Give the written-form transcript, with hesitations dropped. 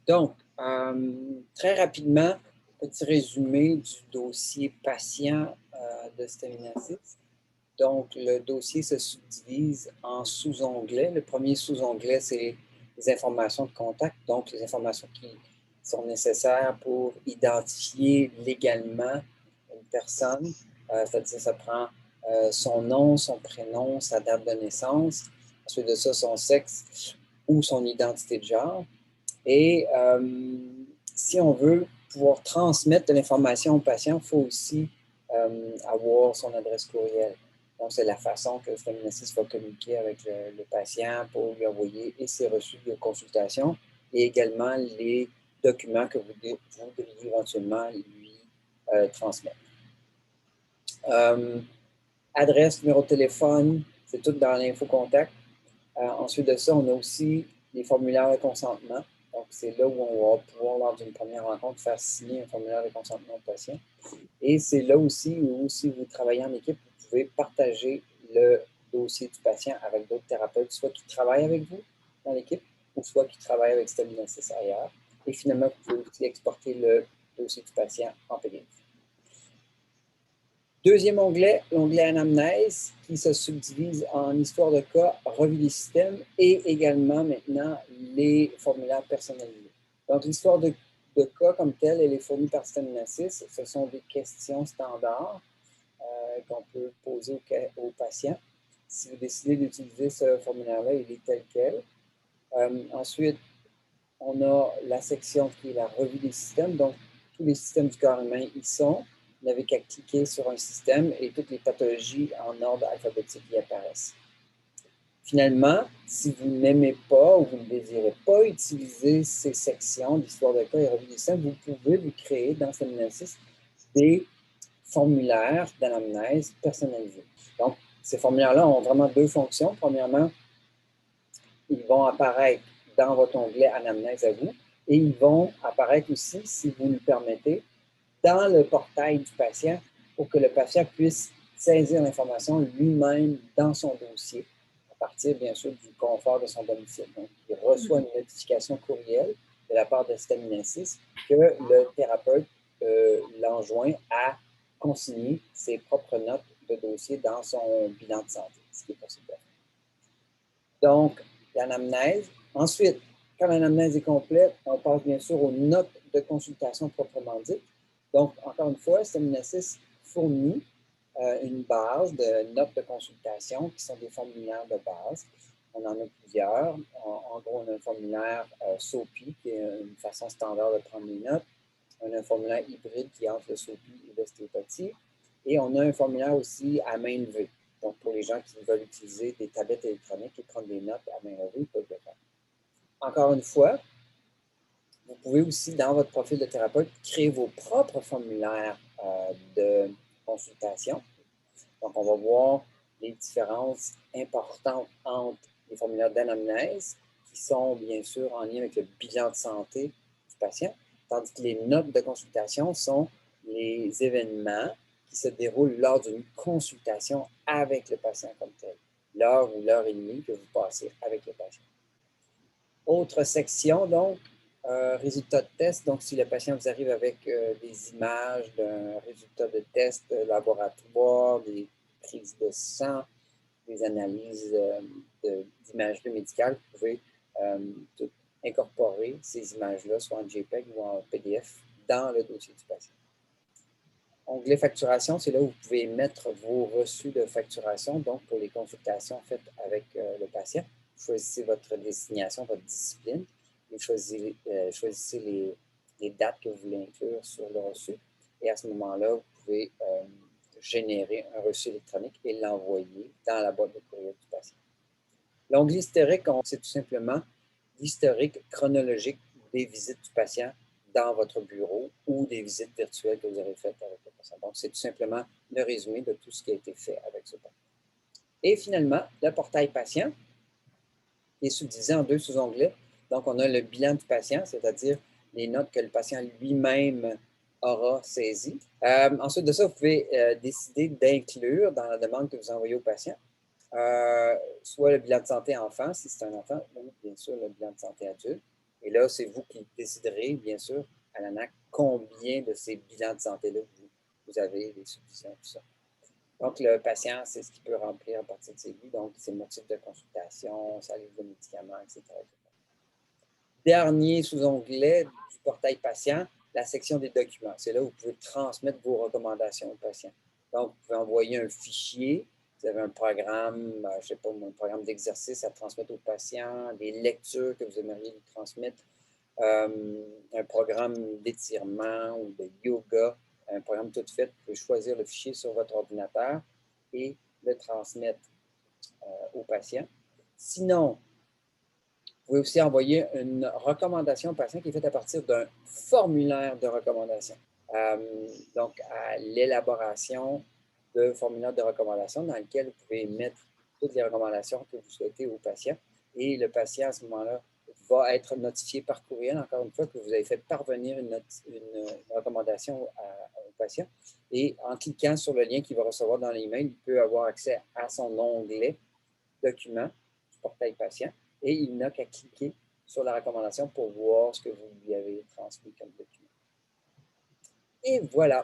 Donc, très rapidement, petit résumé du dossier patient de Staminasis. Donc, le dossier se subdivise en sous-onglets. Le premier sous-onglet, c'est les informations de contact, donc les informations qui sont nécessaires pour identifier légalement une personne. C'est-à-dire, ça prend son nom, son prénom, sa date de naissance, ensuite de ça, son sexe ou son identité de genre. Et si on veut pouvoir transmettre de l'information au patient, il faut aussi avoir son adresse courriel. Donc, c'est la façon que Staminasis va communiquer avec le patient pour lui envoyer et ses reçus de consultation et également les documents que vous devriez éventuellement lui transmettre. Adresse, numéro de téléphone, c'est tout dans l'info-contact. Ensuite de ça, on a aussi les formulaires de consentement. Donc, c'est là où on va pouvoir, lors d'une première rencontre, faire signer un formulaire de consentement au patient. Et c'est là aussi où, si vous travaillez en équipe, vous pouvez partager le dossier du patient avec d'autres thérapeutes, soit qui travaillent avec vous dans l'équipe, ou soit qui travaillent avec Staminasis ailleurs. Et finalement, vous pouvez aussi exporter le dossier du patient en PDF. Deuxième onglet, l'onglet anamnèse, qui se subdivise en histoire de cas, revue des systèmes et également maintenant les formulaires personnalisés. Donc, l'histoire de cas comme telle, elle est fournie par Staminasis. Ce sont des questions standards qu'on peut poser au patient. Si vous décidez d'utiliser ce formulaire-là, il est tel quel. Ensuite, on a la section qui est la revue des systèmes. Donc, tous les systèmes du corps humain y sont. Vous n'avez qu'à cliquer sur un système et toutes les pathologies en ordre alphabétique y apparaissent. Finalement, si vous n'aimez pas ou vous ne désirez pas utiliser ces sections d'histoire de cas et revue des systèmes, vous pouvez vous créer dans Staminasis des formulaires d'anamnèse personnalisés. Donc, ces formulaires-là ont vraiment deux fonctions. Premièrement, ils vont apparaître dans votre onglet Anamnèse à vous et ils vont apparaître aussi, si vous le permettez, dans le portail du patient pour que le patient puisse saisir l'information lui-même dans son dossier à partir, bien sûr, du confort de son domicile. Donc, il reçoit une notification courriel de la part de Staminasis que le thérapeute l'enjoint à consigner ses propres notes de dossier dans son bilan de santé, ce qui est possible. Donc, l'anamnèse. Ensuite, quand l'anamnèse est complète, on passe bien sûr aux notes de consultation proprement dites. Donc, encore une fois, Staminasis fournit une base de notes de consultation qui sont des formulaires de base. On en a plusieurs. En gros, on a un formulaire SOPI, qui est une façon standard de prendre les notes. On a un formulaire hybride qui est entre le SOPI et l'ostéopathie. Et on a un formulaire aussi à main levée. Donc, pour les gens qui veulent utiliser des tablettes électroniques et prendre des notes à main levée, ils peuvent le faire. Encore une fois, vous pouvez aussi, dans votre profil de thérapeute, créer vos propres formulaires de consultation. Donc, on va voir les différences importantes entre les formulaires d'anamnèse, qui sont bien sûr en lien avec le bilan de santé du patient, tandis que les notes de consultation sont les événements qui se déroulent lors d'une consultation avec le patient comme tel, l'heure ou l'heure et demie que vous passez avec le patient. Autre section, donc, résultats de test. Donc, si le patient vous arrive avec des images d'un résultat de test laboratoire, des prises de sang, des analyses d'imagerie médicale, vous pouvez incorporer ces images-là, soit en JPEG ou en PDF, dans le dossier du patient. Onglet facturation, c'est là où vous pouvez mettre vos reçus de facturation, donc pour les consultations faites avec le patient. Vous choisissez votre destination, votre discipline, et choisissez les dates que vous voulez inclure sur le reçu. Et à ce moment-là, vous pouvez générer un reçu électronique et l'envoyer dans la boîte de courriel du patient. L'onglet historique, c'est tout simplement l'historique chronologique des visites du patient dans votre bureau ou des visites virtuelles que vous aurez faites avec le patient. Donc, c'est tout simplement le résumé de tout ce qui a été fait avec ce patient. Et finalement, le portail patient est subdivisé en deux sous-onglets. Donc, on a le bilan du patient, c'est-à-dire les notes que le patient lui-même aura saisies. Ensuite de ça, vous pouvez décider d'inclure dans la demande que vous envoyez au patient soit le bilan de santé enfant, si c'est un enfant, ou bien sûr le bilan de santé adulte. Et là, c'est vous qui déciderez, bien sûr, à l'ANAC, combien de ces bilans de santé-là vous avez, les substitutions, tout ça. Donc, le patient, c'est ce qu'il peut remplir à partir de ses vies. Donc, ses motifs de consultation, sa liste de médicaments, etc. Dernier sous-onglet du portail patient, la section des documents. C'est là où vous pouvez transmettre vos recommandations au patient. Donc, vous pouvez envoyer un fichier. Vous avez un programme, je ne sais pas, un programme d'exercice à transmettre au patient, des lectures que vous aimeriez lui transmettre, un programme d'étirement ou de yoga, un programme tout fait. Vous pouvez choisir le fichier sur votre ordinateur et le transmettre au patient. Sinon, vous pouvez aussi envoyer une recommandation au patient qui est faite à partir d'un formulaire de recommandation. Donc, à l'élaboration de formulaire de recommandation dans lequel vous pouvez mettre toutes les recommandations que vous souhaitez au patient. Et le patient, à ce moment-là, va être notifié par courriel, encore une fois, que vous avez fait parvenir une recommandation au patient. Et en cliquant sur le lien qu'il va recevoir dans l'email, il peut avoir accès à son onglet Documents du portail patient et il n'a qu'à cliquer sur la recommandation pour voir ce que vous lui avez transmis comme document. Et voilà.